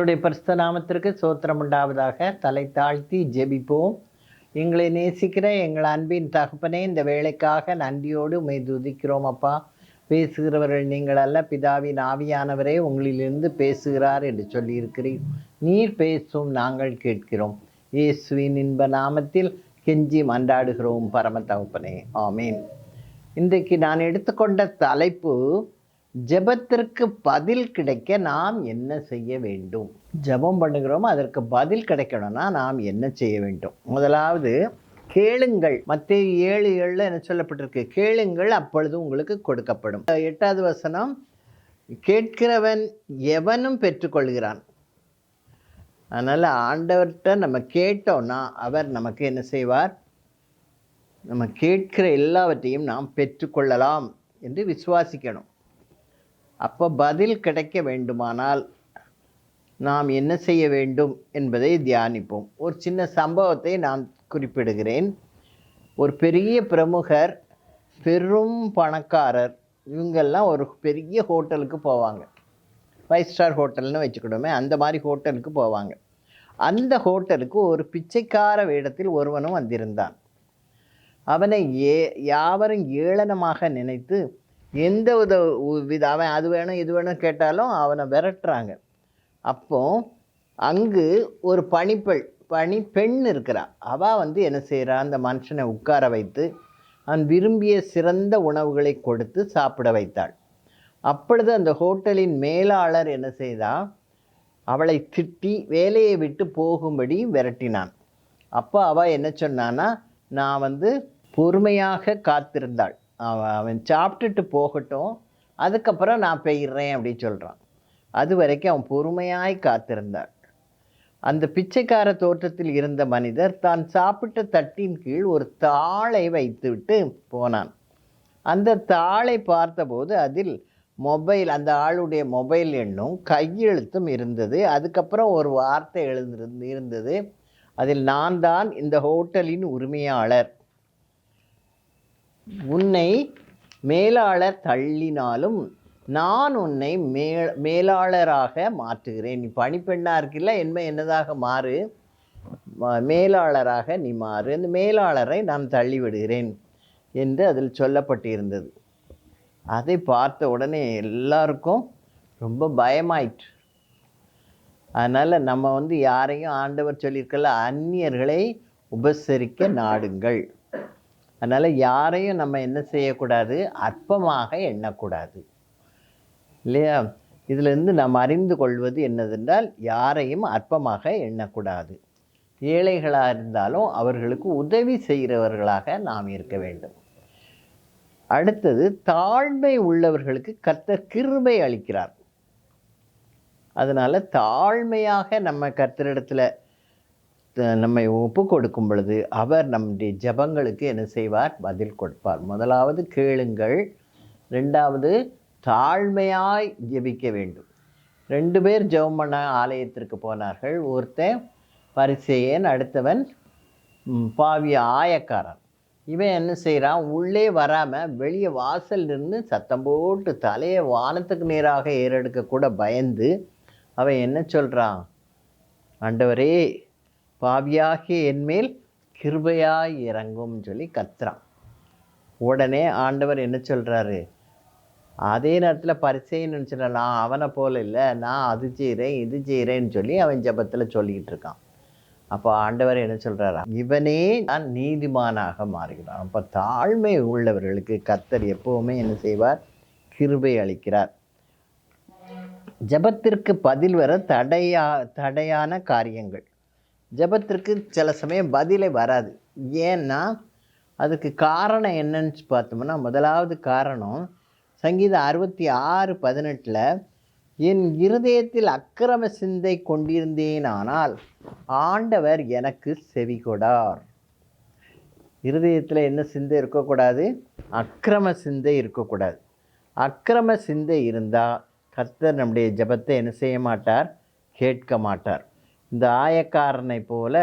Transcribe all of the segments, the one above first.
கர்த்தருடைய பரிசுத்த நாமத்திற்கு சோத்திரம் உண்டாவதாக. தலை தாழ்த்தி ஜெபிப்போம். எங்களை நேசிக்கிற எங்கள் அன்பின் தகப்பனே, இந்த வேலைக்காக நன்றியோடு உம்மை துதிக்கிறோம் அப்பா. பேசுகிறவர்கள் நீங்கள் அல்ல, பிதாவின் ஆவியானவரே உங்களிலிருந்து பேசுகிறார் என்று சொல்லியிருக்கிறீர். நீர் பேசும், நாங்கள் கேட்கிறோம். இயேசுவின் இன்ப நாமத்தில் கெஞ்சி மன்றாடுகிறோம் பரம தகப்பனே, ஆமீன். இன்றைக்கு நான் எடுத்துக்கொண்ட தலைப்பு, ஜெபத்திற்கு பதில் கிடைக்க நாம் என்ன செய்ய வேண்டும். ஜெபம் பண்ணுகிறோம், அதற்கு பதில் கிடைக்கணும்னா நாம் என்ன செய்ய வேண்டும்? முதலாவது, கேளுங்கள். மத்தேயு 7:7 என்ன சொல்லப்பட்டிருக்கு? கேளுங்கள், அப்பொழுது உங்களுக்கு கொடுக்கப்படும். 8வது வசனம், கேட்கிறவன் எவனும் பெற்றுக்கொள்கிறான். அதனால் ஆண்டவர்கிட்ட நம்ம கேட்டோம்னா அவர் நமக்கு என்ன செய்வார்? நம்ம கேட்கிற எல்லாவற்றையும் நாம் பெற்றுக்கொள்ளலாம் என்று விசுவாசிக்கணும். அப்போ பதில் கிடைக்க வேண்டுமானால் நாம் என்ன செய்ய வேண்டும் என்பதை தியானிப்போம். ஒரு சின்ன சம்பவத்தை நான் குறிப்பிடுகிறேன். ஒரு பெரிய பிரமுகர், பெரும் பணக்காரர், இவங்கெல்லாம் ஒரு பெரிய ஹோட்டலுக்கு போவாங்க. 5 ஸ்டார் ஹோட்டல்னு வச்சுக்கிட்டோமே, அந்த மாதிரி ஹோட்டலுக்கு போவாங்க. அந்த ஹோட்டலுக்கு ஒரு பிச்சைக்கார வேடத்தில் ஒருவனும் வந்திருந்தான். அவனை யாவரும் ஏளனமாக நினைத்து எந்த அவன் அது வேணும் இது வேணும் கேட்டாலும் அவனை விரட்டுறாங்க. அப்போ அங்கு ஒரு பணிப்பெண் இருக்கிறாள். அவள் என்ன செய்கிறா? அந்த மனுஷனை உட்கார வைத்து அவன் விரும்பிய சிறந்த உணவுகளை கொடுத்து சாப்பிட வைத்தாள். அப்பொழுது அந்த ஹோட்டலின் மேலாளர் என்ன செய்தால் அவளை திட்டி வேலையை விட்டு போகும்படி விரட்டினான். அப்போ அவள் என்ன சொன்னான்னா, நான் பொறுமையாக காத்திருந்தாள். அவன் சாப்பிட்டுட்டு போகட்டும், அதுக்கப்புறம் நான் போயிடுறேன் அப்படின்னு சொல்கிறான். அது வரைக்கும் அவன் பொறுமையாய் காத்திருந்தாள். அந்த பிச்சைக்கார தோற்றத்தில் இருந்த மனிதர் தான் சாப்பிட்ட தட்டின் கீழ் ஒரு தாளை வைத்துவிட்டு போனான். அந்த தாளை பார்த்தபோது அதில் அந்த ஆளுடைய மொபைல் எண்ணும் கையெழுத்தும் இருந்தது. அதுக்கப்புறம் ஒரு வார்த்தை இருந்தது. அதில், நான் தான் இந்த ஹோட்டலின் உரிமையாளர். உன்னை மேலாளர் தள்ளினாலும் நான் உன்னை மேலாளராக மாற்றுகிறேன். நீ பணிப்பெண்ணாக இருக்கில்ல, என்னதாக மாறு, மேலாளராக நீ மாறு. இந்த மேலாளரை நான் தள்ளிவிடுகிறேன் என்று அதில் சொல்லப்பட்டிருந்தது. அதை பார்த்த உடனே எல்லாருக்கும் ரொம்ப பயமாயிற்று. அதனால் நம்ம யாரையும், ஆண்டவர் சொல்லியிருக்கல, அந்நியர்களை உபசரிக்க நாடுங்கள். அதனால் யாரையும் நம்ம என்ன செய்யக்கூடாது? அற்பமாக எண்ணக்கூடாது, இல்லையா? இதிலிருந்து நாம் அறிந்து கொள்வது என்னதென்றால், யாரையும் அற்பமாக எண்ணக்கூடாது. ஏழைகளாக இருந்தாலும் அவர்களுக்கு உதவி செய்கிறவர்களாக நாம் இருக்க வேண்டும். அடுத்தது, தாழ்மை உள்ளவர்களுக்கு கர்த்தர் கிருபை அளிக்கிறார். அதனால் தாழ்மையாக நம்ம கர்த்தரிடத்தில் நம்மை ஒப்பு கொடுக்கும் பொழுது அவர் நம்முடைய ஜெபங்களுக்கு என்ன செய்வார்? பதில் கொடுப்பார். முதலாவது கேளுங்கள், 2வது தாழ்மையாய் ஜெபிக்க வேண்டும். 2 பேர் ஜெபம் பண்ண ஆலயத்திற்கு போனார்கள். ஒருத்தன் பரிசேயன், அடுத்தவன் பாவிய ஆயக்காரன். இவன் என்ன செய்கிறான்? உள்ளே வராமல் வெளியே வாசல் நின்று சத்தம் போட்டு தலையை வானத்துக்கு நேராக ஏறெடுக்க கூட பயந்து அவன் என்ன சொல்கிறான்? ஆண்டவரே, பாவியாகிய என்மேல் கிருபையாய் இறங்கும் சொல்லி கத்துறான். உடனே ஆண்டவர் என்ன சொல்கிறாரு? அதே நேரத்தில் பரிசேயன் நினச்சிட, நான் அவனை போல இல்லை, நான் அது செய்கிறேன் இது செய்கிறேன்னு சொல்லி அவன் ஜெபத்தில் சொல்லிக்கிட்டு இருக்கான். அப்போ ஆண்டவர் என்ன சொல்கிறாரா? இவனே நான் நீதிமானாக மாறுகிறான். அப்போ தாழ்மை உள்ளவர்களுக்கு கர்த்தர் எப்போவுமே என்ன செய்வார்? கிருபை அளிக்கிறார். ஜெபத்திற்கு பதில் வர தடையான காரியங்கள். ஜெபத்திற்கு சில சமயம் பதிலே வராது. ஏன்னா அதுக்கு காரணம் என்னன்னு பார்த்தோம்னா, முதலாவது காரணம் சங்கீதம் 66:18, என் இருதயத்தில் அக்கிரம சிந்தை கொண்டிருந்தேனானால் ஆண்டவர் எனக்கு செவி கொடார். இருதயத்தில் என்ன சிந்தை இருக்கக்கூடாது? அக்கிரம சிந்தை இருக்கக்கூடாது. அக்கிரம சிந்தை இருந்தால் கர்த்தர் நம்முடைய ஜெபத்தை என்ன செய்ய மாட்டார்? கேட்க மாட்டார். இந்த ஆயக்காரனை போல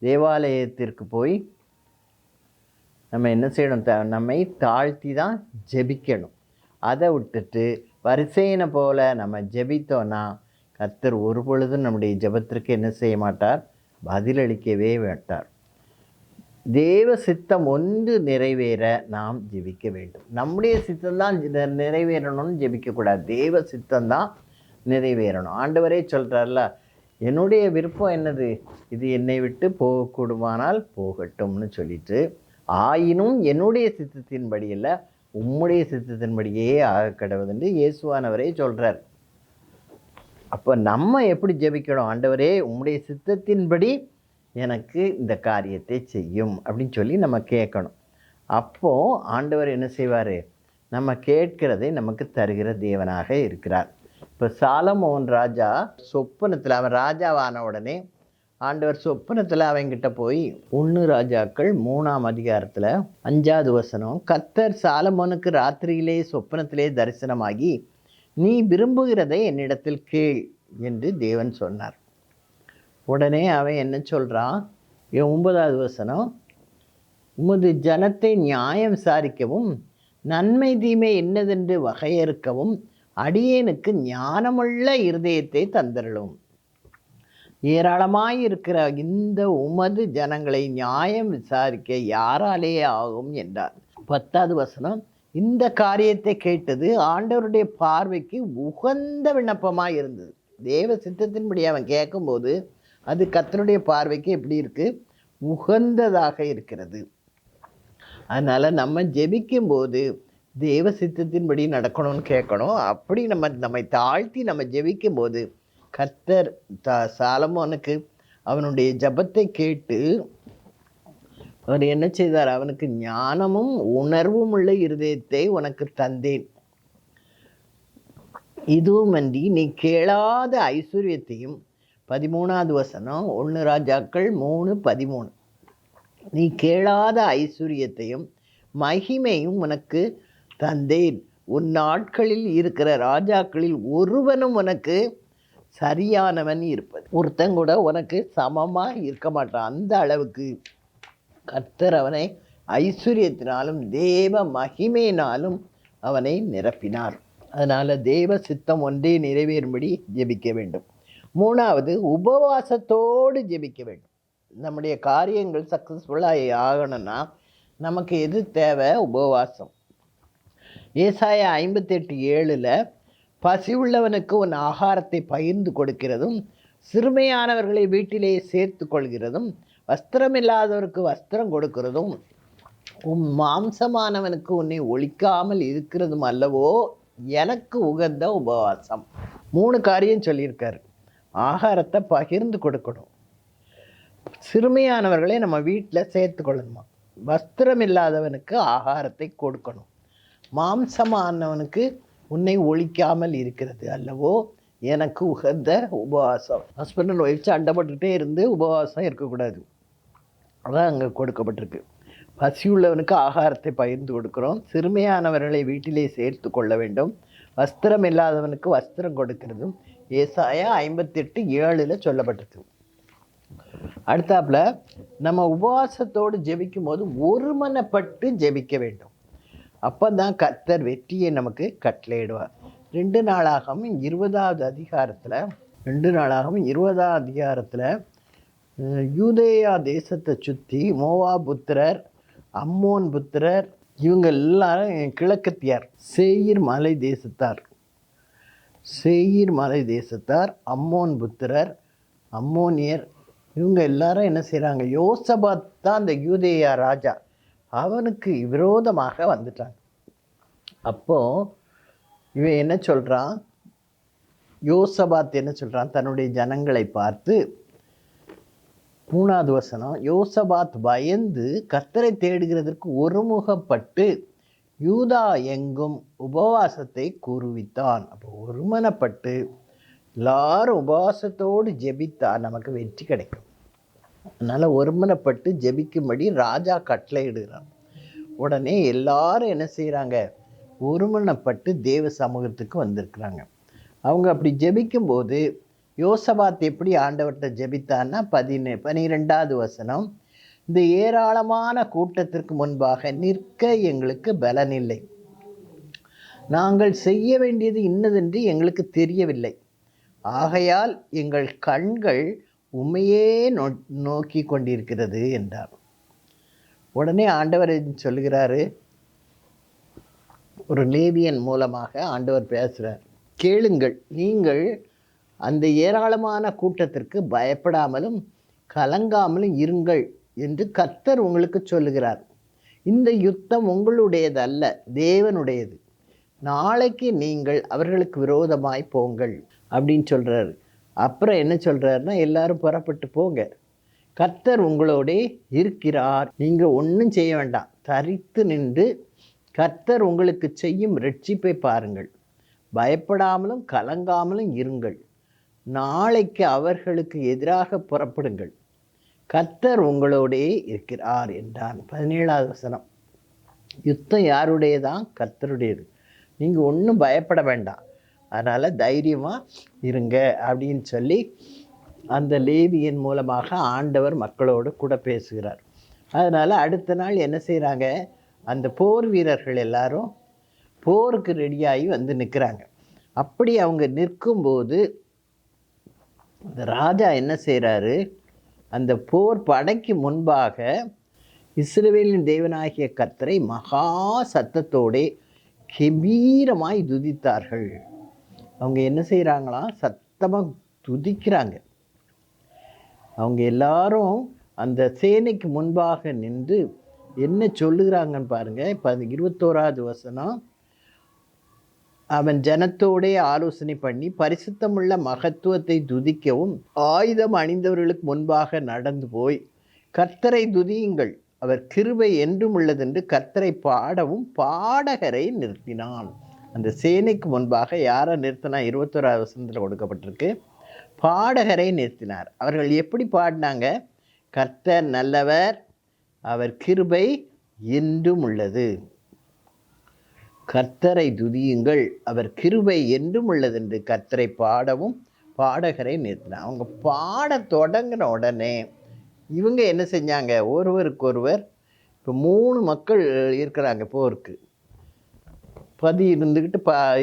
தேவாலயத்திற்கு போய் நம்ம என்ன செய்யணும்? நம்மை தாழ்த்தி தான் ஜெபிக்கணும். அதை விட்டுட்டு பரிசேயனை போல நம்ம ஜெபித்தோன்னா கர்த்தர் ஒரு பொழுதும் நம்முடைய ஜெபத்திற்கு என்ன செய்ய மாட்டார்? பதிலளிக்கவே மாட்டார். தேவ சித்தம் ஒன்று நிறைவேற நாம் ஜெபிக்க வேண்டும். நம்முடைய சித்தம்தான் நிறைவேறணும்னு ஜெபிக்கக்கூடாது. தேவ சித்தம்தான் நிறைவேறணும். ஆண்டவரே சொல்கிறார்ல, என்னுடைய விருப்பம் என்னது? இது என்னை விட்டு போகக்கூடுமானால் போகட்டும்னு சொல்லிட்டு, ஆயினும் என்னுடைய சித்தத்தின்படி இல்லை, உம்முடைய சித்தத்தின்படியே ஆக கடவுதுன்னு இயேசுவானவரே சொல்கிறார். அப்போ நம்ம எப்படி ஜெபிக்கணும்? ஆண்டவரே உம்முடைய சித்தத்தின்படி எனக்கு இந்த காரியத்தை செய்யும் அப்படின்னு சொல்லி நம்ம கேட்கணும். அப்போது ஆண்டவர் என்ன செய்வார்? நம்ம கேட்கிறதை நமக்கு தருகிற தேவனாக இருக்கிறார். இப்போ சாலமோன் ராஜா சொப்பனத்தில், அவன் ராஜாவான உடனே ஆண்டவர் சொப்பனத்தில் அவங்கிட்ட போய் 1 ராஜாக்கள் 3ஆம் அதிகாரத்தில் 5வது வசனம், கர்த்தர் சாலமோனுக்கு ராத்திரியிலே சொப்பனத்திலே தரிசனமாகி, நீ விரும்புகிறதை என்னிடத்தில் கேள் என்று தேவன் சொன்னார். உடனே அவன் என்ன சொல்கிறான்? 9வது வசனம், உமது ஜனத்தை நியாயம் விசாரிக்கவும் நன்மை தீமை என்னதென்று வகையறுக்கவும் அடியேனுக்கு ஞானமுள்ள இருதயத்தை தந்தருளும். ஏராளமாயிருக்கிற இந்த உமது ஜனங்களை நியாயம் விசாரிக்க யாராலே ஆகும் என்றார். 10வது வசனம், இந்த காரியத்தை கேட்டது ஆண்டவருடைய பார்வைக்கு உகந்த விண்ணப்பமாக இருந்தது. தேவ சித்தத்தின்படி அவன் கேட்கும்போது அது கர்த்தருடைய பார்வைக்கு எப்படி இருக்குது? உகந்ததாக இருக்கிறது. அதனால் நம்ம ஜெபிக்கும்போது தேவ சித்தத்தின்படி நடக்கணும்னு கேட்கணும். அப்படி நம்மை தாழ்த்தி நம்ம ஜெபிக்கும்போது கர்த்தர் சாலமோனுக்கு அவனுடைய ஜபத்தை கேட்டு அவர் என்ன செய்தார்? அவனுக்கு ஞானமும் உணர்வும் உள்ள இருதயத்தை உனக்கு தந்தேன், இதுவுமன்றி நீ கேளாத ஐஸ்வர்யத்தையும். 13வது வசனம், 1 ராஜாக்கள் 3:13, நீ கேளாத ஐஸ்வர்யத்தையும் மகிமையும் உனக்கு தந்தேன், உன் நாட்களில் இருக்கிற ராஜாக்களில் ஒருவனும் உனக்கு சரியானவன் இருப்பது. ஒருத்தங்கூட உனக்கு சமமாக இருக்க மாட்டான். அந்த அளவுக்கு கர்த்தர் அவனை ஐஸ்வர்யத்தினாலும் தேவ மகிமையினாலும் அவனை நிரப்பினார். அதனால் தேவ சித்தம் ஒன்றே நிறைவேறும்படி ஜெபிக்க வேண்டும். 3வது, உபவாசத்தோடு ஜெபிக்க வேண்டும். நம்முடைய காரியங்கள் சக்ஸஸ்ஃபுல்லாக ஆகணும்னா நமக்கு எது தேவை? உபவாசம். ஏசாயா 58:7, பசி உள்ளவனுக்கு உன் ஆகாரத்தை பகிர்ந்து கொடுக்கிறதும் சிறுமையானவர்களை வீட்டிலே சேர்த்து கொள்கிறதும் வஸ்திரமில்லாதவருக்கு வஸ்திரம் கொடுக்கிறதும் உன் மாம்சமானவனுக்கு உன்னை ஒழிக்காமல் இருக்கிறதும் அல்லவோ எனக்கு உகந்த உபவாசம். 3 காரியம் சொல்லியிருக்காரு. ஆகாரத்தை பகிர்ந்து கொடுக்கணும், சிறுமையானவர்களை நம்ம வீட்டில் சேர்த்து கொள்ளணுமா, வஸ்திரம் இல்லாதவனுக்கு ஆகாரத்தை கொடுக்கணும், மாம்சமானவனுக்கு உன்னை ஒழிக்காமல் இருக்கிறது அல்லவோ எனக்கு உகந்த உபவாசம். ஹஸ்பண்ட் அண்ட் ஒய்ஃப் சண்டைப்பட்டுக்கிட்டே இருந்து உபவாசம் இருக்கக்கூடாது. அதான் அங்கே கொடுக்கப்பட்டிருக்கு. பசியுள்ளவனுக்கு ஆகாரத்தை பகிர்ந்து கொடுக்கிறோம், சிறுமையானவர்களை வீட்டிலே சேர்த்து கொள்ள வேண்டும், வஸ்திரம் இல்லாதவனுக்கு வஸ்திரம் கொடுக்கிறதும் ஏசாயா 58:7 சொல்லப்பட்டிருக்கு. அடுத்தாப்புல நம்ம உபவாசத்தோடு ஜெபிக்கும் போது ஒருமனப்பட்டு ஜெபிக்க வேண்டும். அப்போ தான் கர்த்தர் வெற்றியை நமக்கு கட்டளையிடுவார். 2 நாளாகவும் 20வது அதிகாரத்தில் யூதேயா தேசத்தை சுற்றி மோவா புத்திரர், அம்மோன் புத்திரர், இவங்க எல்லாரும் கிழக்கத்தியார், சேயீர் மலை தேசத்தார், அம்மோன் புத்திரர், அம்மோனியர், இவங்க எல்லாரும் என்ன செய்கிறாங்க? யோசபாத் தான் அந்த யூதேயா ராஜா, அவனுக்கு விரோதமாக வந்துட்டாங்க. அப்போது இவன் என்ன சொல்கிறான்? யோசபாத் என்ன சொல்கிறான்? தன்னுடைய ஜனங்களை பார்த்து 3வது வசனம், யோசபாத் பயந்து கர்த்தரை தேடுகிறதற்கு ஒருமுகப்பட்டு யூதா எங்கும் உபவாசத்தை கூறுவித்தான். அப்போ ஒருமனப்பட்டு எல்லாரும் உபவாசத்தோடு ஜெபித்தா நமக்கு வெற்றி கிடைக்கும். அதனால் ஒருமனப்பட்டு ஜெபிக்கும்படி ராஜா கட்டளையிடுகிறான். உடனே எல்லாரும் என்ன செய்கிறாங்க? ஒருமனப்பட்டு தேவ சமூகத்துக்கு வந்திருக்கிறாங்க. அவங்க அப்படி ஜெபிக்கும்போது யோசபாத் எப்படி ஆண்டவர்கிட்ட ஜெபித்தான்னா 12வது வசனம், இந்த ஏராளமான கூட்டத்திற்கு முன்பாக நிற்க எங்களுக்கு பலனில்லை, நாங்கள் செய்ய வேண்டியது இன்னதென்று எங்களுக்கு தெரியவில்லை, ஆகையால் எங்கள் கண்கள் உம்மையே நோக்கி கொண்டிருக்கிறது என்றார். உடனே ஆண்டவர் சொல்லுகிறாரு, ஒரு லேவியன் மூலமாக ஆண்டவர் பேசுகிறார். கேளுங்கள், நீங்கள் அந்த ஏராளமான கூட்டத்திற்கு பயப்படாமலும் கலங்காமலும் இருங்கள் என்று கர்த்தர் உங்களுக்கு சொல்லுகிறார். இந்த யுத்தம் உங்களுடையது அல்ல, தேவனுடையது. நாளைக்கு நீங்கள் அவர்களுக்கு விரோதமாய் போங்கள் அப்படின்னு சொல்கிறாரு. அப்புறம் என்ன சொல்கிறாருன்னா, எல்லாரும் புறப்பட்டு போங்க, கர்த்தர் உங்களோட இருக்கிறார், நீங்கள் ஒன்றும் செய்ய வேண்டாம், தரித்து நின்று கர்த்தர் உங்களுக்கு செய்யும் ரட்சிப்பை பாருங்கள், பயப்படாமலும் கலங்காமலும் இருங்கள், நாளைக்கு அவர்களுக்கு எதிராக புறப்படுங்கள், கர்த்தர் உங்களோடே இருக்கிறார் என்றான். 17வது வசனம். யுத்தம் யாருடையதான்? கர்த்தருடையது. நீங்கள் ஒன்றும் பயப்பட வேண்டாம், அதனால் தைரியமாக இருங்க அப்படின்னு சொல்லி அந்த லேவியின் மூலமாக ஆண்டவர் மக்களோடு கூட பேசுகிறார். அதனால் அடுத்த நாள் என்ன செய்கிறாங்க, அந்த போர் வீரர்கள் எல்லாரும் போருக்கு ரெடியாகி வந்து நிற்கிறாங்க. அப்படி அவங்க நிற்கும்போது இந்த ராஜா என்ன செய்கிறாரு, அந்த போர் படைக்கு முன்பாக இஸ்ரவேலின் தேவனாகிய கர்த்தரை மகா சத்தத்தோடே கெம்பீரமாய் துதித்தார்கள். அவங்க என்ன செய்கிறாங்களாம், சத்தமாக துதிக்கிறாங்க. அவங்க எல்லாரும் அந்த சேனைக்கு முன்பாக நின்று என்ன சொல்லுகிறாங்கன்னு பாருங்கள். இப்போ அது 21வது வசனம். அவன் ஜனத்தோடே ஆலோசனை பண்ணி பரிசுத்தமுள்ள மகத்துவத்தை துதிக்கவும் ஆயுதம் அணிந்தவர்களுக்கு முன்பாக நடந்து போய் கர்த்தரை துதியுங்கள், அவர் கிருபை என்றும் உள்ளதென்று கர்த்தரை பாடவும் பாடகரை நிறுத்தினான். அந்த சேனைக்கு முன்பாக யாரை நிறுத்தினா? 21வது வசனத்தில் கொடுக்கப்பட்டிருக்கு. பாடகரை நிறுத்தினார். அவர்கள் எப்படி பாடினாங்க? கர்த்தர் நல்லவர், அவர் கிருபை என்றும் உள்ளது, கர்த்தரை துதியுங்கள், அவர் கிருபை என்றும் உள்ளதென்று கர்த்தரை பாடவும் பாடகரை நிறுத்தினார். அவங்க பாட தொடங்கின உடனே இவங்க என்ன செஞ்சாங்க, ஒருவருக்கொருவர், இப்போ 3 மக்கள் இருக்கிறாங்க போருக்கு, இருந்துக்கிட்டு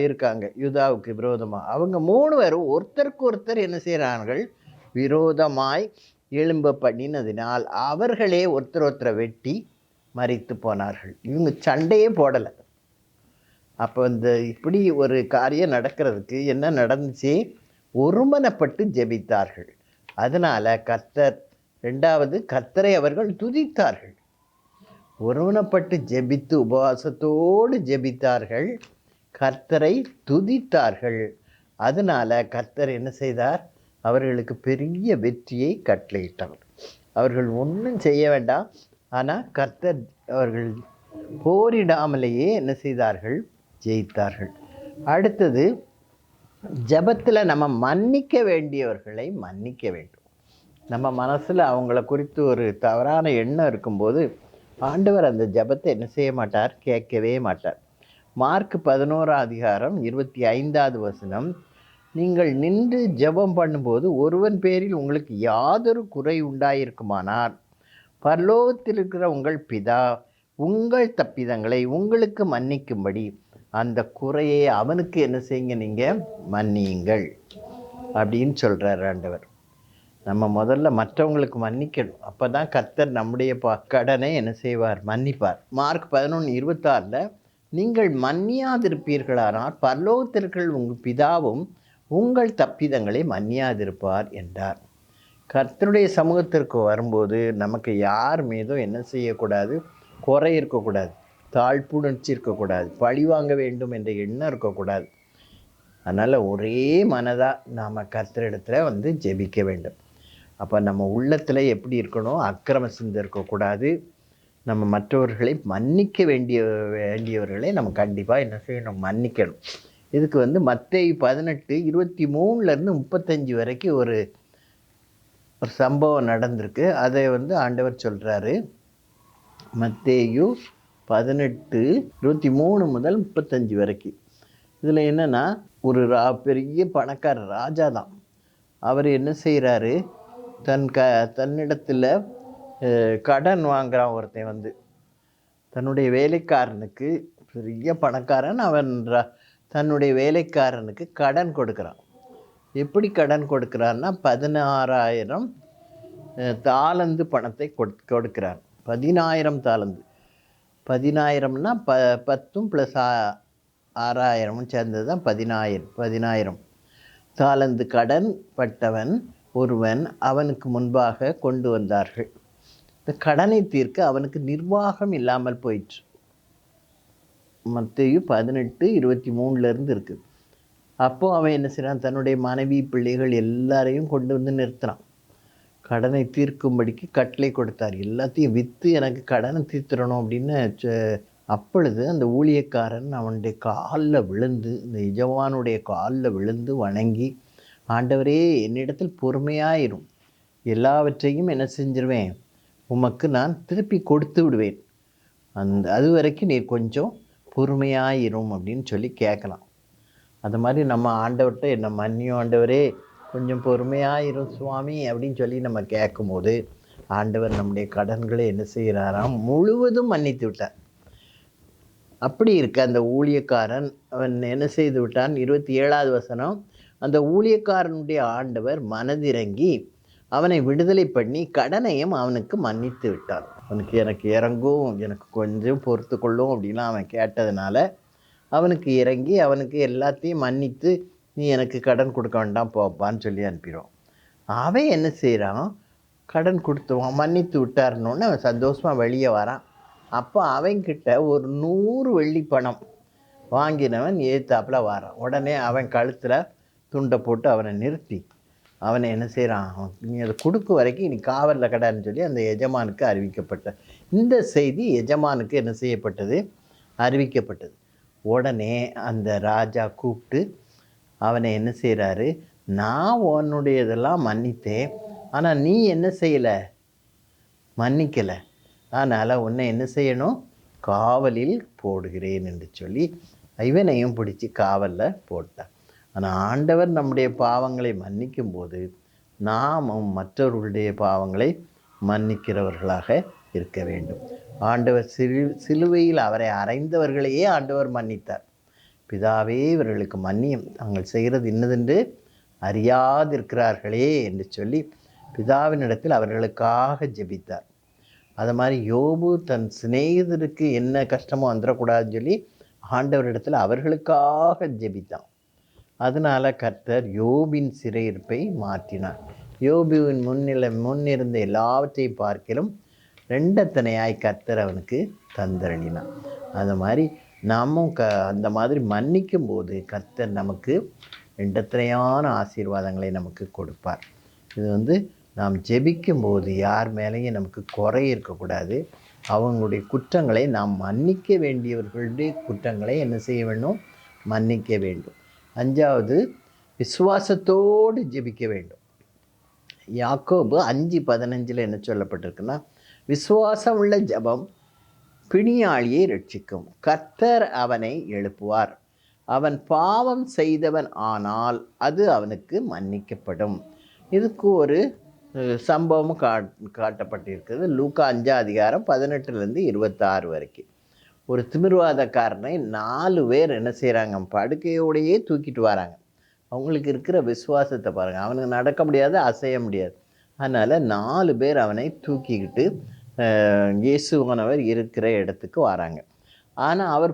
இருக்காங்க யூதாவுக்கு விரோதமாக. அவங்க 3 பேரும் ஒருத்தருக்கு ஒருத்தர் என்ன செய்கிறார்கள், விரோதமாய் எழும்ப பண்ணினதினால் அவர்களே ஒருத்தரை வெட்டி மரித்து போனார்கள். இவங்க சண்டையே போடலை. அப்போ இந்த இப்படி ஒரு காரியம் நடக்கிறதுக்கு என்ன நடந்துச்சு, ஒருமனப்பட்டு ஜெபித்தார்கள். அதனால் கர்த்தர், 2வது கர்த்தரை அவர்கள் துதித்தார்கள். ஒருமனப்பட்டு ஜெபித்து உபவாசத்தோடு ஜெபித்தார்கள், கர்த்தரை துதித்தார்கள். அதனால் கர்த்தர் என்ன செய்தார், அவர்களுக்கு பெரிய வெற்றியை கட்டளையிட்டார். அவர்கள் ஒன்றும் செய்ய வேண்டாம், ஆனால் கர்த்தர் அவர்கள் போரிடாமலேயே என்ன செய்தார்கள், ஜெயித்தார்கள். அடுத்தது, ஜெபத்தில் நம்ம மன்னிக்க வேண்டியவர்களை மன்னிக்க வேண்டும். நம்ம மனசில் அவங்கள குறித்து ஒரு தவறான எண்ணம் இருக்கும்போது ஆண்டவர் அந்த ஜெபத்தை என்ன செய்ய மாட்டார், கேட்கவே மாட்டார். மார்க் 11ஆம் அதிகாரம் 25வது வசனம். நீங்கள் நின்று ஜெபம் பண்ணும்போது ஒருவன் பேரில் உங்களுக்கு யாதொரு குறை உண்டாயிருக்குமானால் பரலோகத்தில் இருக்கிற உங்கள் பிதா உங்கள் தப்பிதங்களை உங்களுக்கு மன்னிக்கும்படி அந்த குறையை அவனுக்கு என்ன செய்யுங்க, நீங்கள் மன்னியுங்கள் அப்படின்னு சொல்கிறார் ஆண்டவர். நம்ம முதல்ல மற்றவங்களுக்கு மன்னிக்கணும், அப்போ தான் கர்த்தர் நம்முடைய கடனை என்ன செய்வார், மன்னிப்பார். மார்க் 11:26 நீங்கள் மன்னியாதிருப்பீர்களானால் பரலோகத்திற்குள் உங்கள் பிதாவும் உங்கள் தப்பிதங்களை மன்னியாதிருப்பார் என்றார். கர்த்தருடைய சமூகத்திற்கு வரும்போது நமக்கு யார் மீதும் என்ன செய்யக்கூடாது, குறை இருக்கக்கூடாது, தாழ்ப்புணர்ச்சி இருக்கக்கூடாது, பழி வாங்க வேண்டும் என்ற எண்ணம் இருக்கக்கூடாது. அதனால் ஒரே மனதாக நாம் கர்த்தரிடத்தில் ஜெபிக்க வேண்டும். அப்போ நம்ம உள்ளத்தில் எப்படி இருக்கணும், அக்கிரம சிந்தை இருக்கக்கூடாது. நம்ம மற்றவர்களை மன்னிக்க வேண்டியவர்களை நம்ம கண்டிப்பாக என்ன செய்யணும், மன்னிக்கணும். இதுக்கு மத்தேயு 18:23 35 வரைக்கும் ஒரு சம்பவம் நடந்திருக்கு. அதை ஆண்டவர் சொல்கிறாரு. மத்தேயு 18:23 முதல் 35 வரைக்கும். இதில் என்னென்னா, ஒரு பெரிய பணக்கார ராஜா தான். அவர் என்ன செய்கிறாரு, தன்னிடத்தில் கடன் வாங்குகிறான் ஒருத்தன். தன்னுடைய வேலைக்காரனுக்கு, பெரிய பணக்காரன் அவன், தன்னுடைய வேலைக்காரனுக்கு கடன் கொடுக்குறான். எப்படி கடன் கொடுக்குறாருன்னா 16,000 தாலந்து பணத்தை கொடுக்கிறார். 10,000 தாலந்து. 10,000னா 10ம் + 6,000 சேர்ந்தது தான் 10,000 தாலந்து கடன் பட்டவன் ஒருவன் அவனுக்கு முன்பாக கொண்டு வந்தார்கள். இந்த கடனை தீர்க்க அவனுக்கு நிர்வாகம் இல்லாமல் போயிற்று. மத்தேயு 18:23 இருக்குது. அப்போது அவன் என்ன செய்கிறான், தன்னுடைய மனைவி பிள்ளைகள் எல்லாரையும் கொண்டு வந்து நிறுத்துறான். கடனை தீர்க்கும்படிக்கு கட்டளை கொடுத்தார். எல்லாத்தையும் விற்று எனக்கு கடனை தீர்த்துடணும் அப்படின்னு. அப்பொழுது அந்த ஊழியக்காரன் அவனுடைய காலில் விழுந்து, இந்த எஜமானுடைய காலில் விழுந்து வணங்கி, ஆண்டவரே என்னிடத்தில் பொறுமையாயிரும், எல்லாவற்றையும் என்ன செஞ்சிருவேன், உமக்கு நான் திருப்பி கொடுத்து விடுவேன், அது வரைக்கும் நீ கொஞ்சம் பொறுமையாயிரும் அப்படின்னு சொல்லி கேட்கலாம். அது மாதிரி நம்ம ஆண்டவர்கிட்ட என்ன மன்னியும் ஆண்டவரே, கொஞ்சம் பொறுமையாயிரும் சுவாமி அப்படின்னு சொல்லி நம்ம கேட்கும்போது ஆண்டவர் நம்முடைய கடன்களை என்ன செய்கிறாராம், முழுவதும் மன்னித்து விட்டார். அப்படி இருக்க அந்த ஊழியக்காரன் அவன் என்ன செய்து விட்டான், 27வது வசனம், அந்த ஊழியக்காரனுடைய ஆண்டவர் மனதிறங்கி அவனை விடுதலை பண்ணி கடனையும் அவனுக்கு மன்னித்து விட்டான். எனக்கு இறங்கும், எனக்கு கொஞ்சம் பொறுத்து கொள்ளும் அப்படின்லாம் அவன் கேட்டதுனால அவனுக்கு இறங்கி அவனுக்கு எல்லாத்தையும் மன்னித்து, நீ எனக்கு கடன் கொடுக்க வேண்டாம் போப்பான்னு சொல்லி அனுப்பிடுவான். அவன் என்ன செய்கிறான், கடன் கொடுத்துவான், மன்னித்து விட்டாருன்னொன்னே அவன் சந்தோஷமாக வெளியே வரான். அப்போ அவன்கிட்ட ஒரு 100 வெள்ளி பணம் வாங்கினவன் ஏத்தாப்பில் வரான். உடனே அவன் கழுத்தில் துண்டை போட்டு அவனை நிறுத்தி அவனை என்ன செய்கிறான், நீ அதை கொடுக்க வரைக்கும் நீ காவலில் கடான்னு சொல்லி அந்த எஜமானுக்கு அறிவிக்கப்பட்ட இந்த செய்தி எஜமானுக்கு என்ன செய்யப்பட்டது, அறிவிக்கப்பட்டது. உடனே அந்த ராஜா கூப்பிட்டு அவனை என்ன செய்கிறாரு, நான் உன்னுடையதெல்லாம் மன்னித்தேன், ஆனால் நீ என்ன செய்யலை, மன்னிக்கலை, அதனால் உன்னை என்ன செய்யணும், காவலில் போடுகிறேன் என்று சொல்லி இவனையும் பிடிச்சி காவலில் போட்டான். ஆனால் ஆண்டவர் நம்முடைய பாவங்களை மன்னிக்கும் போது நாமும் மற்றவர்களுடைய பாவங்களை மன்னிக்கிறவர்களாக இருக்க வேண்டும். ஆண்டவர் சிலுவையில் அவரை அறைந்தவர்களையே ஆண்டவர் மன்னித்தார். பிதாவே இவர்களுக்கு மன்னியும், தாங்கள் செய்கிறது இன்னதென்று அறியாதிருக்கிறார்களே என்று சொல்லி பிதாவினிடத்தில் அவர்களுக்காக ஜெபித்தார். அது மாதிரி யோபு தன் சிநேகிதருக்கு என்ன கஷ்டமோ வந்துடக்கூடாதுன்னு சொல்லி ஆண்டவரிடத்தில் அவர்களுக்காக ஜெபித்தான். அதனால் கர்த்தர் யோபின் சிறையிருப்பை மாற்றினார். யோபுவின் முன்னிருந்த எல்லாவற்றையும் பார்க்கிலும் 2 தனையாய் கர்த்தர் அவனுக்கு தந்தருளினார். அது மாதிரி நாமும் அந்த மாதிரி மன்னிக்கும் போது கர்த்தர் நமக்கு 2 தனையான ஆசீர்வாதங்களை நமக்கு கொடுப்பார். இது நாம் ஜெபிக்கும் போது யார் மேலேயும் நமக்கு குறை இருக்கக்கூடாது. அவங்களுடைய குற்றங்களை நாம் மன்னிக்க வேண்டியவர்களுடைய குற்றங்களை என்ன செய்ய வேண்டும், மன்னிக்க வேண்டும். 5வது, விசுவாசத்தோடு ஜெபிக்க வேண்டும். யாக்கோபு 5:15 என்ன சொல்லப்பட்டிருக்குன்னா, விசுவாசம் உள்ள ஜெபம் பிணியாளியை ரட்சிக்கும், கர்த்தர் அவனை எழுப்புவார், அவன் பாவம் செய்தவன் ஆனால் அது அவனுக்கு மன்னிக்கப்படும். இதுக்கு ஒரு சம்பவமும் காட்டப்பட்டிருக்கிறது. லூக்கா 5:18-26 வரைக்கும். ஒரு திமிர்வாதக்காரனை 4 பேர் என்ன செய்கிறாங்க, படுக்கையோடையே தூக்கிட்டு வராங்க. அவங்களுக்கு இருக்கிற விசுவாசத்தை பாருங்கள். அவனுக்கு நடக்க முடியாது, அசைய முடியாது. அதனால் 4 பேர் அவனை தூக்கிக்கிட்டு இயேசுவானவர் இருக்கிற இடத்துக்கு வராங்க. ஆனால் அவர்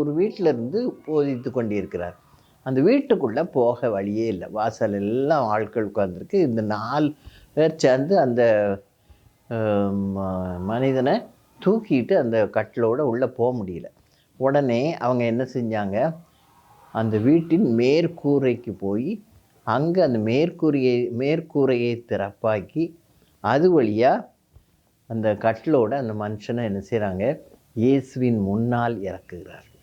ஒரு வீட்டில் இருந்து போதித்து கொண்டிருக்கிறார். அந்த வீட்டுக்குள்ளே போக வழியே இல்லை. வாசல் எல்லாம் ஆட்கள் உட்கார்ந்துருக்கு. இந்த 4 பேர் சேர்ந்து அந்த மனிதனை தூக்கிட்டு அந்த கட்டிலோடு உள்ளே போக முடியல. உடனே அவங்க என்ன செஞ்சாங்க, அந்த வீட்டின் மேற்கூரைக்கு போய் அங்கே அந்த மேற்கூரையை திறப்பாக்கி அது வழியாக அந்த கட்டிலோடு அந்த மனுஷனை என்ன செய்கிறாங்க, இயேசுவின் முன்னால் இறக்குகிறார்கள்.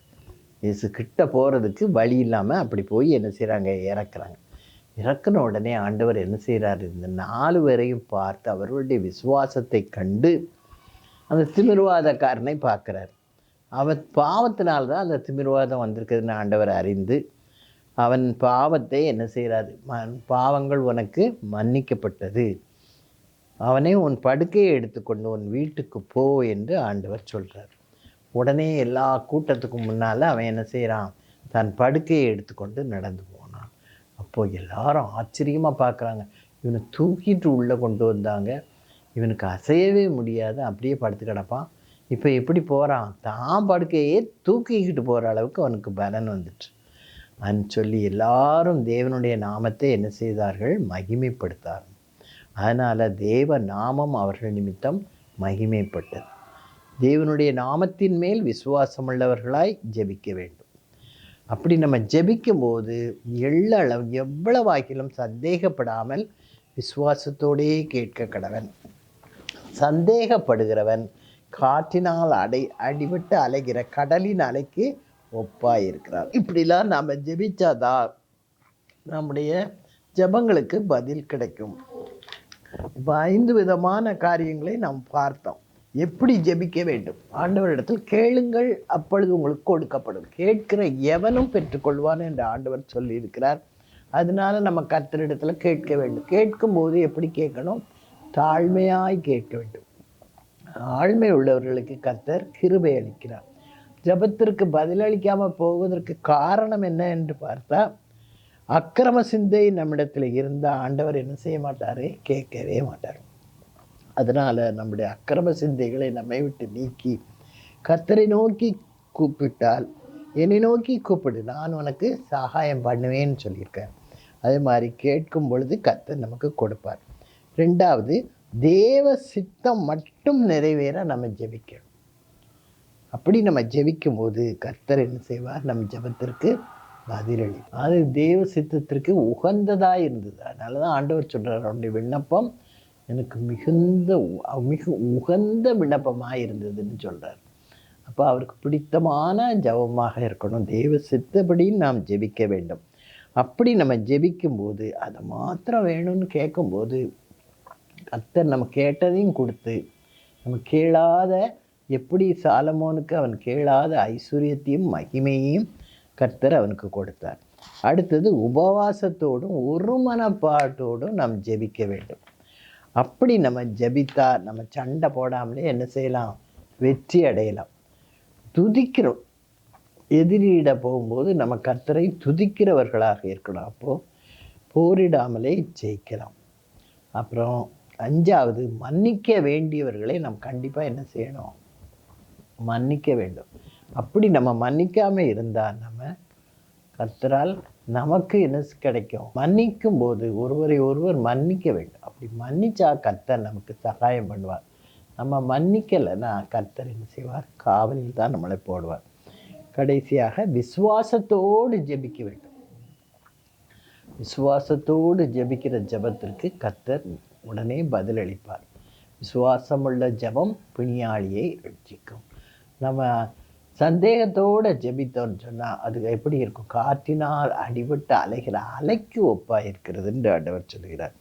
இயேசு கிட்ட போகிறதுக்கு வழி இல்லாமல் அப்படி போய் என்ன செய்கிறாங்க, இறக்குறாங்க. இறக்குன உடனே ஆண்டவர் என்ன செய்கிறாரு, இந்த 4 பேரையும் பார்த்து அவர்களுடைய விசுவாசத்தை கண்டு அந்த திமிர்வாதக்காரனை பார்க்குறார். அவன் பாவத்தினால்தான் அந்த திமிர்வாதம் வந்திருக்குதுன்னு ஆண்டவர் அறிந்து அவன் பாவத்தை என்ன செய்கிறாரு, பாவங்கள் உனக்கு மன்னிக்கப்பட்டது, அவனே உன் படுக்கையை எடுத்துக்கொண்டு உன் வீட்டுக்கு போ என்று ஆண்டவர் சொல்கிறார். உடனே எல்லா கூட்டத்துக்கும் முன்னால் அவன் என்ன செய்கிறான், தன் படுக்கையை எடுத்துக்கொண்டு நடந்து போனான். அப்போது எல்லாரும் ஆச்சரியமாக பார்க்குறாங்க. இவனை தூக்கிட்டு உள்ளே கொண்டு வந்தாங்க. இவனுக்கு அசையவே முடியாது, அப்படியே படுத்து கிடப்பான். இப்போ எப்படி போகிறான், தான் படுக்கையே தூக்கிக்கிட்டு போகிற அளவுக்கு அவனுக்கு பலன் வந்துட்டு சொல்லி எல்லாரும் தேவனுடைய நாமத்தை என்ன செய்தார்கள், மகிமைப்படுத்தார்கள். அதனால் தேவ நாமம் அவர்கள் நிமித்தம் மகிமைப்பட்டது. தேவனுடைய நாமத்தின் மேல் விசுவாசமுள்ளவர்களாய் ஜெபிக்க வேண்டும். அப்படி நம்ம ஜெபிக்கும்போது எவ்வளவாகிலும் சந்தேகப்படாமல் விசுவாசத்தோடே கேட்க கடவன். சந்தேகப்படுகிறவன் காற்றினால் அடிபட்டு அலைகிற கடலின் அலைக்கு ஒப்பாயிருக்கிறார். இப்படிலாம் நாம் ஜெபிச்சாதான் நம்முடைய ஜெபங்களுக்கு பதில் கிடைக்கும். இப்போ 5 விதமான காரியங்களை நாம் பார்த்தோம். எப்படி ஜெபிக்க வேண்டும். ஆண்டவரிடத்தில் கேளுங்கள், அப்பொழுது உங்களுக்கு கொடுக்கப்படும். கேட்கிற எவனும் பெற்றுக்கொள்வான் என்று ஆண்டவர் சொல்லியிருக்கிறார். அதனால நம்ம கர்த்தரிடத்தில் கேட்க வேண்டும். கேட்கும்போது எப்படி கேட்கணும், தாழ்மையாய் கேட்க வேண்டும். ஆழ்மை உள்ளவர்களுக்கு கர்த்தர் கிருபை அளிக்கிறார். ஜெபத்திற்கு பதிலளிக்காமல் போவதற்கு காரணம் என்ன என்று பார்த்தா, அக்கிரம சிந்தை நம்மிடத்தில் இருந்த ஆண்டவர் என்ன செய்ய மாட்டார், கேட்கவே மாட்டார். அதனால் நம்முடைய அக்கிரம சிந்தைகளை நம்மை விட்டு நீக்கி கர்த்தரை நோக்கி கூப்பிட்டால், என்னை நோக்கி கூப்பிடு, நான் உனக்கு சகாயம் பண்ணுவேன்னு சொல்லியிருக்கேன். அதே மாதிரி கேட்கும் பொழுது கர்த்தர் நமக்கு கொடுப்பார். 2வது, தேவ சித்தம் மட்டும் நிறைவேற நம்ம ஜெபிக்கணும். அப்படி நம்ம ஜெபிக்கும் போது கர்த்தர் என்ன செய்வார், நம்ம ஜெபத்திற்கு பதிலளி. அது தேவ சித்தத்திற்கு உகந்ததாக இருந்தது. அதனால தான் ஆண்டவர் சொல்கிறார், அவருடைய விண்ணப்பம் எனக்கு மிக உகந்த விண்ணப்பமாக இருந்ததுன்னு சொல்கிறார். அப்போ அவருக்கு பிடித்தமான ஜெபமாக இருக்கணும். தேவ சித்தப்படி நாம் ஜெபிக்க வேண்டும். அப்படி நம்ம ஜெபிக்கும்போது அதை மாத்திரம் வேணும்னு கேட்கும்போது கர்த்தர் நம்ம கேட்டதையும் கொடுத்து, நம்ம கேளாத, எப்படி சாலமோனுக்கு அவன் கேளாத ஐஸ்வர்யத்தையும் மகிமையையும் கர்த்தர் அவனுக்கு கொடுத்தார். அடுத்தது, உபவாசத்தோடும் ஒரு மனப்பாட்டோடும் நாம் ஜெபிக்க வேண்டும். அப்படி நம்ம ஜெபித்தா நம்ம சண்டை போடாமலே என்ன செய்யலாம், வெற்றி அடையலாம். துதிக்கிறோம், எதிரியிட போகும்போது நம்ம கர்த்தரை துதிக்கிறவர்களாக இருக்கணும். அப்போது போரிடாமலே ஜெயிக்கலாம். அப்புறம் 5வது, மன்னிக்க வேண்டியவர்களை நாம் கண்டிப்பாக என்ன செய்யணும், மன்னிக்க வேண்டும். அப்படி நம்ம மன்னிக்காமல் இருந்தால் நம்ம கர்த்தரால் நமக்கு என்ன கிடைக்கும், மன்னிக்கும் போது ஒருவரை ஒருவர் மன்னிக்க வேண்டும். அப்படி மன்னிச்சா கர்த்தர் நமக்கு சகாயம் பண்ணுவார். நம்ம மன்னிக்கலைன்னா கர்த்தர் என்ன செய்வார், காவலில் தான் நம்மளை போடுவார். கடைசியாக, விசுவாசத்தோடு ஜெபிக்க வேண்டும். விசுவாசத்தோடு ஜெபிக்கிற ஜெபத்திற்கு கர்த்தர் உடனே பதிலளிப்பார். விசுவாசமுள்ள ஜெபம் பிணியாளியை ரட்சிக்கும். நம்ம சந்தேகத்தோடு ஜெபித்தோன்னு சொன்னால் அது எப்படி இருக்கும், காற்றினால் அடிபட்டு அலைகிற அலைக்கு ஒப்பாக இருக்கிறதுன்னு ஆண்டவர் சொல்கிறார்.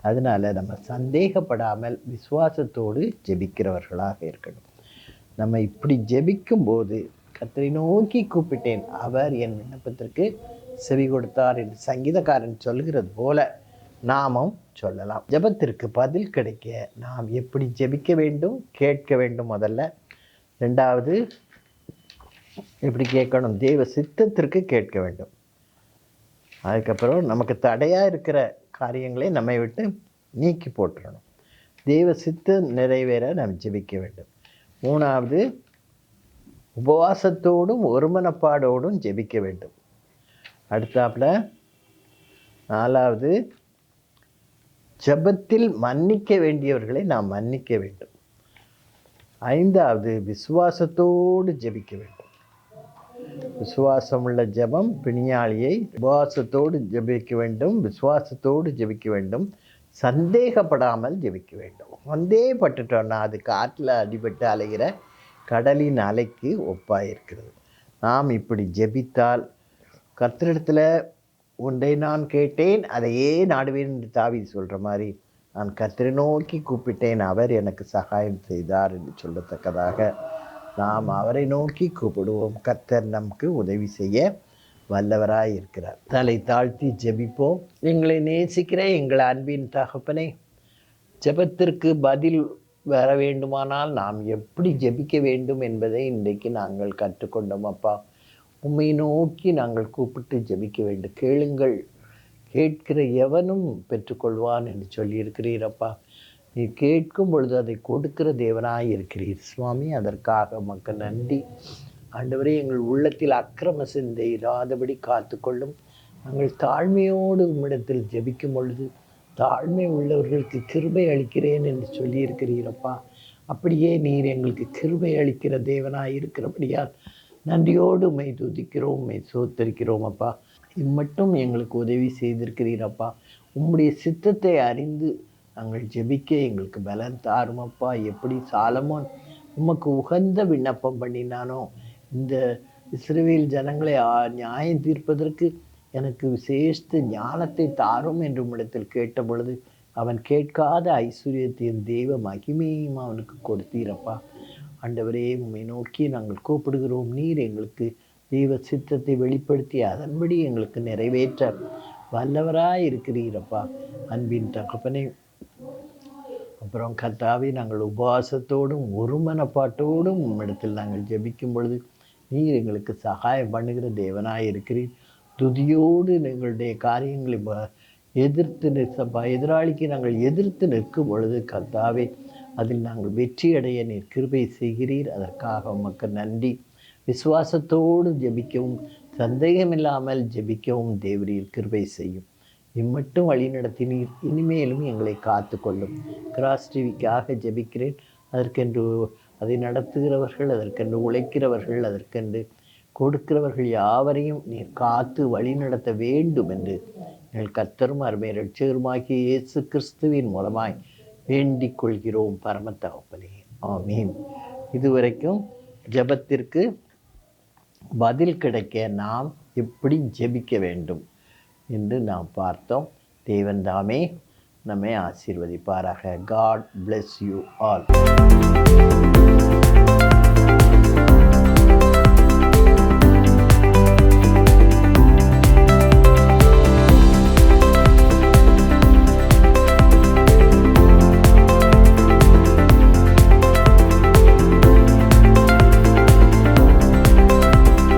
அதனால் நம்ம சந்தேகப்படாமல் விசுவாசத்தோடு ஜெபிக்கிறவர்களாக இருக்கணும். நம்ம இப்படி ஜெபிக்கும்போது, கர்த்தரை நோக்கி கூப்பிட்டேன், அவர் என் விண்ணப்பத்திற்கு செவி கொடுத்தார் என்று சங்கீதக்காரன் சொல்கிறது போல நாமும் சொல்லலாம். ஜெபத்திற்கு பதில் கிடைக்க நாம் எப்படி ஜெபிக்க வேண்டும், கேட்க வேண்டும். முதல்ல 2வது, எப்படி கேட்கணும், தேவ சித்தத்திற்கு கேட்க வேண்டும். அதுக்கப்புறம் நமக்கு தடையாக இருக்கிற காரியங்களை நம்மை விட்டு நீக்கி போட்டுறணும். தேவ சித்தம் நிறைவேற நாம் ஜெபிக்க வேண்டும். 3வது, உபவாசத்தோடும் ஒருமனப்பாடோடும் ஜெபிக்க வேண்டும். அடுத்தாப்புல 4வது, ஜெபத்தில் மன்னிக்க வேண்டியவர்களை நாம் மன்னிக்க வேண்டும். 5வது, விசுவாசத்தோடு ஜெபிக்க வேண்டும். விசுவாசமுள்ள ஜெபம் பிணியாளியை உபவாசத்தோடு ஜெபிக்க வேண்டும், விசுவாசத்தோடு ஜெபிக்க வேண்டும், சந்தேகப்படாமல் ஜெபிக்க வேண்டும். சந்தேகப்பட்டுட்டோன்னா அது காற்றில் அடிபட்டு அலைகிற கடலின் அலைக்கு ஒப்பாயிருக்கிறது. நாம் இப்படி ஜெபித்தால், கர்த்தரிடத்தில் ஒன்றை நான் கேட்டேன் அதையே நாடுவேன் என்று தாவீது சொல்கிற மாதிரி, நான் கர்த்தரை நோக்கி கூப்பிட்டேன், அவர் எனக்கு சகாயம் செய்தார் என்று சொல்லத்தக்கதாக நாம் அவரை நோக்கி கூப்பிடுவோம். கர்த்தர் நமக்கு உதவி செய்ய வல்லவராய் இருக்கிறார். தலை தாழ்த்தி ஜெபிப்போம். எங்களை நேசிக்கிற எங்கள் அன்பின் தகப்பனே, ஜெபத்திற்கு பதில் வர வேண்டுமானால் நாம் எப்படி ஜெபிக்க வேண்டும் என்பதை இன்றைக்கு நாங்கள் கற்றுக்கொண்டோம். அப்பா, உம்மை நோக்கி நாங்கள் கூப்பிட்டு ஜெபிக்க வேண்டும். கேளுங்கள், கேட்கிற எவனும் பெற்றுக்கொள்வான் என்று சொல்லியிருக்கிறீரப்பா. நீ கேட்கும் பொழுது அதை கொடுக்கிற தேவனாய் இருக்கிறீர் சுவாமி. அதற்காக மக்கள் நன்றி. ஆண்டவரே, எங்கள் உள்ளத்தில் அக்கிரம சிந்தை இராதபடி காத்துக்கொள்ளும். நாங்கள் தாழ்மையோடு உம்மிடத்தில் ஜெபிக்கும் பொழுது தாழ்மை உள்ளவர்களுக்கு கிருபை அளிக்கிறேன் என்று சொல்லியிருக்கிறீரப்பா. அப்படியே நீர் எங்களுக்கு கிருபை அளிக்கிற தேவனாய் இருக்கிறபடியால் நன்றியோடு உம்மை துதிக்கிறோம், உம்மை சோத்தரிக்கிறோம் அப்பா. இம்மட்டும் எங்களுக்கு உதவி செய்திருக்கிறீரப்பா. உம்முடைய சித்தத்தை அறிந்து நாங்கள் ஜெபிக்க எங்களுக்கு பலன் தாருமப்பா. எப்படி சாலமோன் உமக்கு உகந்த விண்ணப்பம் பண்ணினானோ, இந்த இஸ்ரவேல் ஜனங்களை நியாயம் தீர்ப்பதற்கு எனக்கு விசேஷ ஞானத்தை தாரும் என்று உம்மிடத்தில் கேட்ட பொழுது அவன் கேட்காத ஐஸ்வர்யத்தையும் தெய்வ மகிமையும் அவனுக்கு கொடுத்தீரப்பா. ஆண்டவரே, உம்மை நோக்கி நாங்கள் கூப்பிடுகிறோம். நீர் எங்களுக்கு தெய்வ சித்தத்தை வெளிப்படுத்தி அதன்படி எங்களுக்கு நிறைவேற்ற வல்லவராய் இருக்கிறீரப்பா. அன்பின் தகப்பனே, அப்புறம் கர்த்தாவே, நாங்கள் உபவாசத்தோடும் ஒரு மனப்பாட்டோடும் உம்மிடத்தில் நாங்கள் ஜெபிக்கும் பொழுது நீர் எங்களுக்கு சகாயம் பண்ணுகிற தேவனாய் இருக்கிறீர். துதியோடு எங்களுடைய காரியங்களை எதிர்த்து எதிராளிக்கு நாங்கள் எதிர்த்து நிற்கும் பொழுது கர்த்தாவே, அதில் நாங்கள் வெற்றி அடைய நீர் கிருபை செய்கிறீர். அதற்காக உமக்கு நன்றி. விசுவாசத்தோடு ஜெபிக்கவும் சந்தேகமில்லாமல் ஜெபிக்கவும் தேவரீர் கிருபை செய்யும். இம்மட்டும் வழி நடத்தினீர். இனிமேலும் எங்களை காத்து கொள்ளும். கிராஸ் டிவிக்காக ஜெபிக்கிறேன். அதற்கென்று அதை நடத்துகிறவர்கள், அதற்கென்று உழைக்கிறவர்கள், அதற்கென்று கொடுக்கிறவர்கள் யாவரையும் நீர் காத்து வழி நடத்த வேண்டும் என்று எங்கள் கர்த்தரும் அருமை இரட்சகருமாகிய இயேசு கிறிஸ்துவின் மூலமாய் வேண்டிக் கொள்கிறோம் பரம தகப்பனே. ஆமீன். இதுவரைக்கும் ஜெபத்திற்கு பதில் கிடைக்க நாம் எப்படி ஜெபிக்க வேண்டும் என்று நாம் பார்த்தோம். தேவன் தாமே நம்மை ஆசீர்வதிப்பாராக. God bless you all.